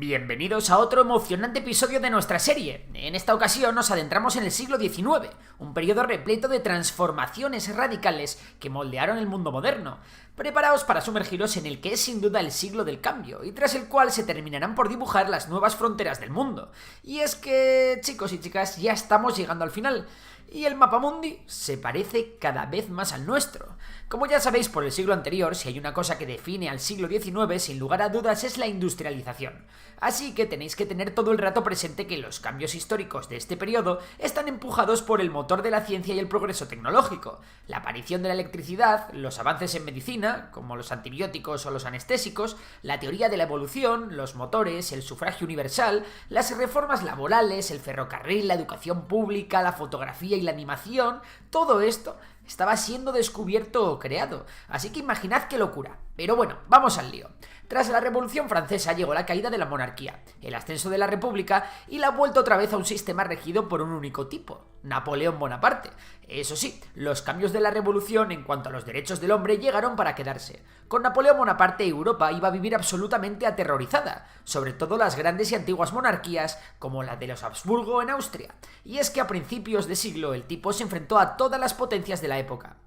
Bienvenidos a otro emocionante episodio de nuestra serie. En esta ocasión nos adentramos en el siglo XIX, un periodo repleto de transformaciones radicales que moldearon el mundo moderno. Preparaos para sumergiros en el que es sin duda el siglo del cambio, y tras el cual se terminarán por dibujar las nuevas fronteras del mundo. Y es que, chicos y chicas, ya estamos llegando al final, y el mapamundi se parece cada vez más al nuestro. Como ya sabéis por el siglo anterior, si hay una cosa que define al siglo XIX, sin lugar a dudas, es la industrialización. Así que tenéis que tener todo el rato presente que los cambios históricos de este periodo están empujados por el motor de la ciencia y el progreso tecnológico. La aparición de la electricidad, los avances en medicina, como los antibióticos o los anestésicos, la teoría de la evolución, los motores, el sufragio universal, las reformas laborales, el ferrocarril, la educación pública, la fotografía y la animación, todo esto estaba siendo descubierto o creado, así que imaginad qué locura. Pero bueno, vamos al lío. Tras la Revolución Francesa llegó la caída de la monarquía, el ascenso de la República y la vuelta otra vez a un sistema regido por un único tipo, Napoleón Bonaparte. Eso sí, los cambios de la Revolución en cuanto a los derechos del hombre llegaron para quedarse. Con Napoleón Bonaparte Europa iba a vivir absolutamente aterrorizada, sobre todo las grandes y antiguas monarquías como la de los Habsburgo en Austria. Y es que a principios de siglo el tipo se enfrentó a todas las potencias de la época.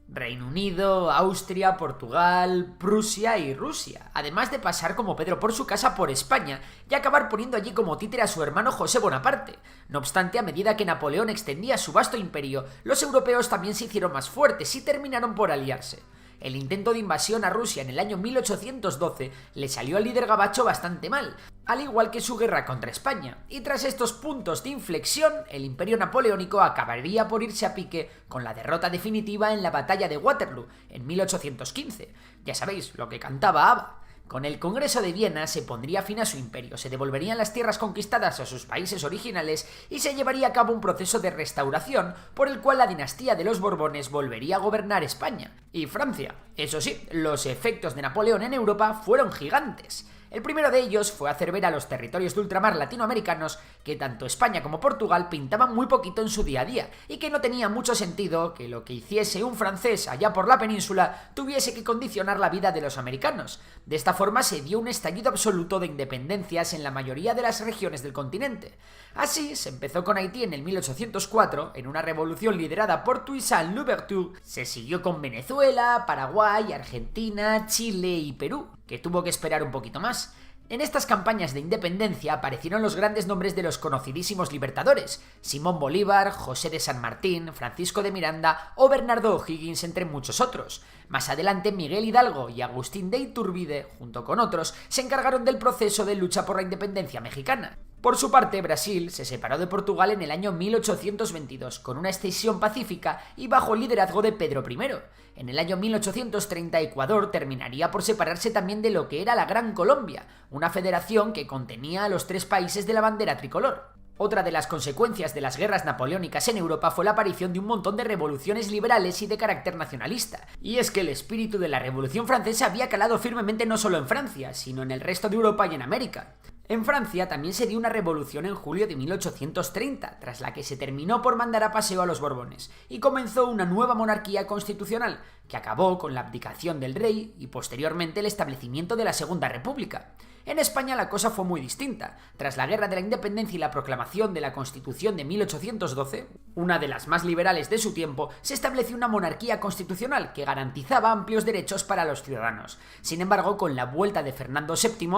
Reino Unido, Austria, Portugal, Prusia y Rusia, además de pasar como Pedro por su casa por España y acabar poniendo allí como títere a su hermano José Bonaparte. No obstante, a medida que Napoleón extendía su vasto imperio, los europeos también se hicieron más fuertes y terminaron por aliarse. El intento de invasión a Rusia en el año 1812 le salió al líder gabacho bastante mal, al igual que su guerra contra España, y tras estos puntos de inflexión, el imperio napoleónico acabaría por irse a pique con la derrota definitiva en la batalla de Waterloo en 1815. Ya sabéis, lo que cantaba ABBA. Con el Congreso de Viena se pondría fin a su imperio, se devolverían las tierras conquistadas a sus países originales y se llevaría a cabo un proceso de restauración por el cual la dinastía de los Borbones volvería a gobernar España y Francia. Eso sí, los efectos de Napoleón en Europa fueron gigantes. El primero de ellos fue hacer ver a los territorios de ultramar latinoamericanos que tanto España como Portugal pintaban muy poquito en su día a día y que no tenía mucho sentido que lo que hiciese un francés allá por la península tuviese que condicionar la vida de los americanos. De esta forma se dio un estallido absoluto de independencias en la mayoría de las regiones del continente. Así se empezó con Haití en el 1804, en una revolución liderada por Toussaint Louverture, se siguió con Venezuela, Paraguay, Argentina, Chile y Perú, que tuvo que esperar un poquito más. En estas campañas de independencia aparecieron los grandes nombres de los conocidísimos libertadores, Simón Bolívar, José de San Martín, Francisco de Miranda o Bernardo O'Higgins, entre muchos otros. Más adelante Miguel Hidalgo y Agustín de Iturbide, junto con otros, se encargaron del proceso de lucha por la independencia mexicana. Por su parte, Brasil se separó de Portugal en el año 1822, con una escisión pacífica y bajo el liderazgo de Pedro I. En el año 1830, Ecuador terminaría por separarse también de lo que era la Gran Colombia, una federación que contenía a los tres países de la bandera tricolor. Otra de las consecuencias de las guerras napoleónicas en Europa fue la aparición de un montón de revoluciones liberales y de carácter nacionalista. Y es que el espíritu de la Revolución Francesa había calado firmemente no solo en Francia, sino en el resto de Europa y en América. En Francia también se dio una revolución en julio de 1830, tras la que se terminó por mandar a paseo a los Borbones, y comenzó una nueva monarquía constitucional, que acabó con la abdicación del rey y posteriormente el establecimiento de la Segunda República. En España la cosa fue muy distinta. Tras la Guerra de la Independencia y la proclamación de la Constitución de 1812, una de las más liberales de su tiempo, se estableció una monarquía constitucional que garantizaba amplios derechos para los ciudadanos. Sin embargo, con la vuelta de Fernando VII,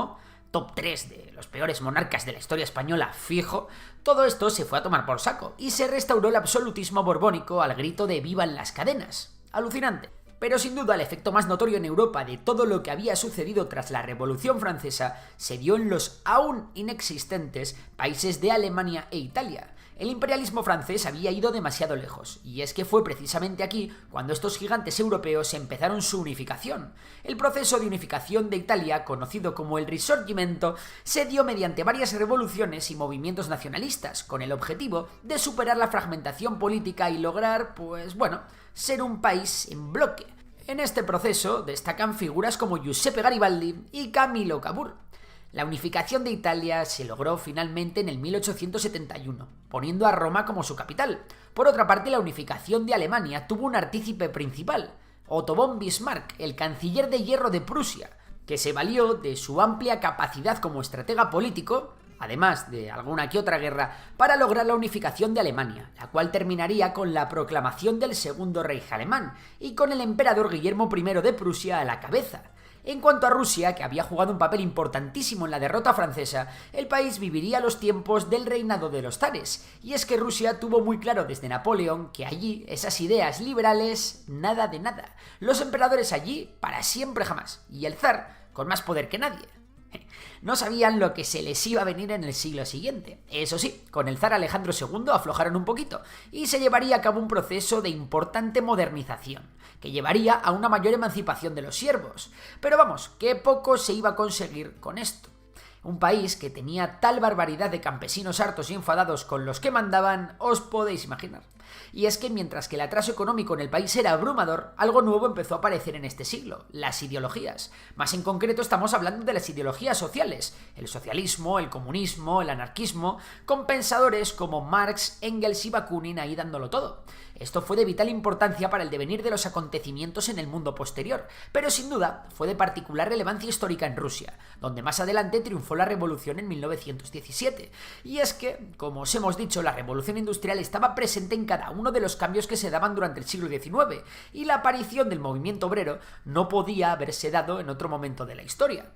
top 3 de los peores monarcas de la historia española fijo, todo esto se fue a tomar por saco y se restauró el absolutismo borbónico al grito de ¡vivan las cadenas! Alucinante. Pero sin duda el efecto más notorio en Europa de todo lo que había sucedido tras la Revolución Francesa se dio en los aún inexistentes países de Alemania e Italia. El imperialismo francés había ido demasiado lejos, y es que fue precisamente aquí cuando estos gigantes europeos empezaron su unificación. El proceso de unificación de Italia, conocido como el Risorgimento, se dio mediante varias revoluciones y movimientos nacionalistas, con el objetivo de superar la fragmentación política y lograr, ser un país en bloque. En este proceso destacan figuras como Giuseppe Garibaldi y Camillo Cavour. La unificación de Italia se logró finalmente en el 1871, poniendo a Roma como su capital. Por otra parte, la unificación de Alemania tuvo un artícipe principal, Otto von Bismarck, el canciller de hierro de Prusia. que se valió de su amplia capacidad como estratega político, además de alguna que otra guerra, para lograr la unificación de Alemania, la cual terminaría con la proclamación del Segundo Reich alemán y con el emperador Guillermo I de Prusia a la cabeza. En cuanto a Rusia, que había jugado un papel importantísimo en la derrota francesa, el país viviría los tiempos del reinado de los zares, y es que Rusia tuvo muy claro desde Napoleón que allí esas ideas liberales, nada de nada. Los emperadores allí para siempre jamás, y el zar con más poder que nadie. No sabían lo que se les iba a venir en el siglo siguiente. Eso sí, con el zar Alejandro II aflojaron un poquito y se llevaría a cabo un proceso de importante modernización, que llevaría a una mayor emancipación de los siervos. Pero vamos, que poco se iba a conseguir con esto. Un país que tenía tal barbaridad de campesinos hartos y enfadados con los que mandaban, os podéis imaginar. Y es que mientras que el atraso económico en el país era abrumador, algo nuevo empezó a aparecer en este siglo: las ideologías. Más en concreto estamos hablando de las ideologías sociales, el socialismo, el comunismo, el anarquismo, con pensadores como Marx, Engels y Bakunin ahí dándolo todo. Esto fue de vital importancia para el devenir de los acontecimientos en el mundo posterior, pero sin duda fue de particular relevancia histórica en Rusia, donde más adelante triunfó la revolución en 1917. Y es que, como os hemos dicho, la revolución industrial estaba presente en cada uno de los cambios que se daban durante el siglo XIX, y la aparición del movimiento obrero no podía haberse dado en otro momento de la historia.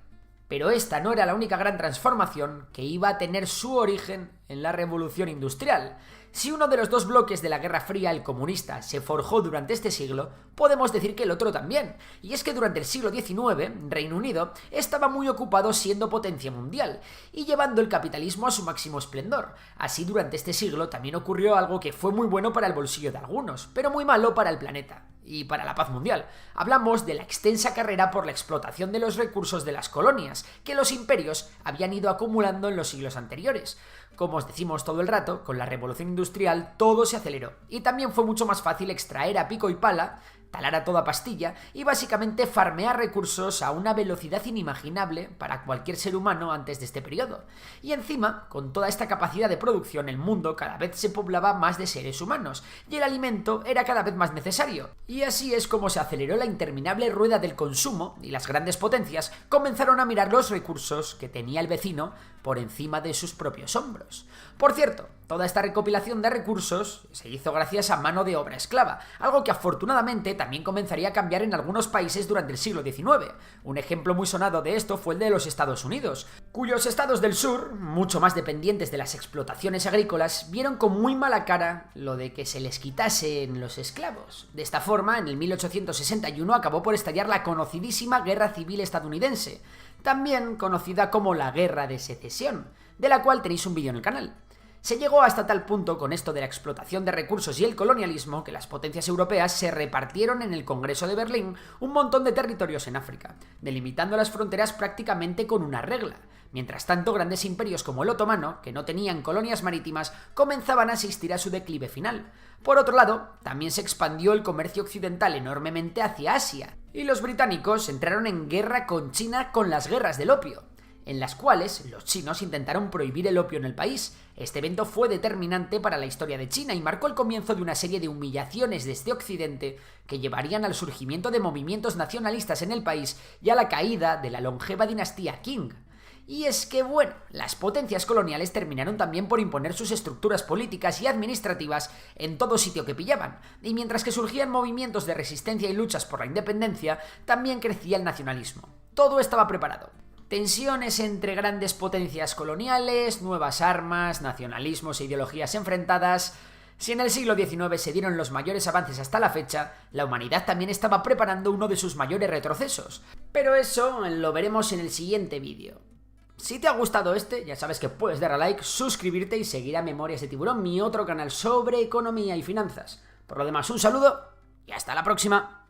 Pero esta no era la única gran transformación que iba a tener su origen en la revolución industrial. Si uno de los dos bloques de la Guerra Fría, el comunista, se forjó durante este siglo, podemos decir que el otro también. Y es que durante el siglo XIX, Reino Unido estaba muy ocupado siendo potencia mundial y llevando el capitalismo a su máximo esplendor. Así, durante este siglo también ocurrió algo que fue muy bueno para el bolsillo de algunos, pero muy malo para el planeta y para la paz mundial. Hablamos de la extensa carrera por la explotación de los recursos de las colonias que los imperios habían ido acumulando en los siglos anteriores. Como os decimos todo el rato, con la revolución industrial todo se aceleró y también fue mucho más fácil extraer a pico y pala, talar a toda pastilla y básicamente farmear recursos a una velocidad inimaginable para cualquier ser humano antes de este periodo. Y encima, con toda esta capacidad de producción, el mundo cada vez se poblaba más de seres humanos y el alimento era cada vez más necesario. Y así es como se aceleró la interminable rueda del consumo y las grandes potencias comenzaron a mirar los recursos que tenía el vecino por encima de sus propios hombros. Por cierto, toda esta recopilación de recursos se hizo gracias a mano de obra esclava, algo que afortunadamente también comenzaría a cambiar en algunos países durante el siglo XIX. Un ejemplo muy sonado de esto fue el de los Estados Unidos, cuyos estados del sur, mucho más dependientes de las explotaciones agrícolas, vieron con muy mala cara lo de que se les quitasen los esclavos. De esta forma, en el 1861 acabó por estallar la conocidísima Guerra Civil Estadounidense, también conocida como la Guerra de Secesión, de la cual tenéis un vídeo en el canal. Se llegó hasta tal punto con esto de la explotación de recursos y el colonialismo que las potencias europeas se repartieron en el Congreso de Berlín un montón de territorios en África, delimitando las fronteras prácticamente con una regla. Mientras tanto, grandes imperios como el otomano, que no tenían colonias marítimas, comenzaban a asistir a su declive final. Por otro lado, también se expandió el comercio occidental enormemente hacia Asia, y los británicos entraron en guerra con China con las guerras del opio, en las cuales los chinos intentaron prohibir el opio en el país. Este evento fue determinante para la historia de China y marcó el comienzo de una serie de humillaciones desde Occidente que llevarían al surgimiento de movimientos nacionalistas en el país y a la caída de la longeva dinastía Qing. Y es que, bueno, las potencias coloniales terminaron también por imponer sus estructuras políticas y administrativas en todo sitio que pillaban, y mientras que surgían movimientos de resistencia y luchas por la independencia, también crecía el nacionalismo. Todo estaba preparado. Tensiones entre grandes potencias coloniales, nuevas armas, nacionalismos e ideologías enfrentadas. Si en el siglo XIX se dieron los mayores avances hasta la fecha, la humanidad también estaba preparando uno de sus mayores retrocesos. Pero eso lo veremos en el siguiente vídeo. Si te ha gustado este, ya sabes que puedes dar a like, suscribirte y seguir a Memorias de Tiburón, mi otro canal sobre economía y finanzas. Por lo demás, un saludo y hasta la próxima.